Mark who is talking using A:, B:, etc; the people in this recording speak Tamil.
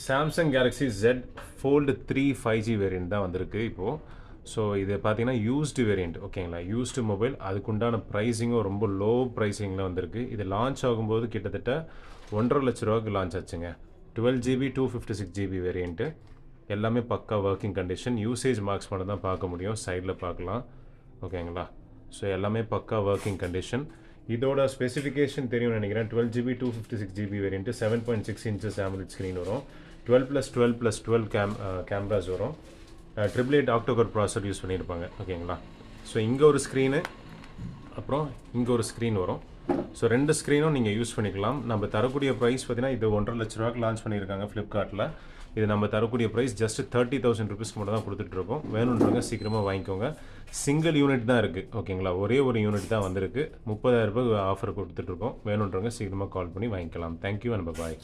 A: Samsung Galaxy Z Fold3 5G variant தான் வந்திருக்கு இப்போது. ஸோ இது பார்த்தீங்கன்னா யூஸ்டு வேரியண்ட் ஓகேங்களா. யூஸ்டு மொபைல் அதுக்குண்டான ப்ரைஸிங்கும் ரொம்ப லோ ப்ரைஸிங்கில் வந்திருக்கு. இது லான்ச் ஆகும்போது கிட்டத்தட்ட 1.5 லட்ச ரூபாய்க்கு லான்ச் ஆச்சுங்க. 12GB 256GB variant. எல்லாமே பக்கா ஒர்க்கிங் கண்டிஷன். யூசேஜ் மார்க்ஸ் மட்டும் தான் பார்க்க முடியும், சைடில் பார்க்கலாம் ஓகேங்களா. ஸோ எல்லாமே பக்கா ஒர்க்கிங் கண்டிஷன். இதோட ஸ்பெசிஃபிகேஷன் தெரியும்னு நினைக்கிறேன். 12GB 256GB variant, 7.6 inches AMOLED screen வரும், 12+12+12 கேமராஸ் வரும், 888 ஆக்டோகோர் ப்ராசஸர் யூஸ் பண்ணியிருப்பாங்க ஓகேங்களா. ஸோ இங்கே ஒரு ஸ்க்ரீனு, அப்புறம் இங்கே ஒரு ஸ்க்ரீன் வரும். ஸோ 2 ஸ்க்ரீனும் நீங்கள் யூஸ் பண்ணிக்கலாம். நம்ம தரக்கூடிய ப்ரைஸ் பார்த்தீங்கன்னா இது 1.5 லட்ச ரூபாய்க்கு லான்ச் பண்ணியிருக்காங்க ஃப்ளிப்கார்ட்டில். இது நம்ம தரக்கூடிய ப்ரைஸ் ஜஸ்ட் 30,000 ருபீஸ்க்கு மட்டும் தான் கொடுத்துட்ருக்கோம். வேணுன்றவங்க சீக்கிரமாக வாங்கிக்கோங்க. சிங்கிள் யூனிட் தான் இருக்குது ஓகேங்களா. ஒரே ஒரு யூனிட் தான் வந்திருக்கு. 30,000 ரூபாய் ஆஃபர் கொடுத்துட்ருக்கோம். வேணுன்றவங்க சீக்கிரமாக கால் பண்ணி வாங்கிக்கலாம். Thank you and bye.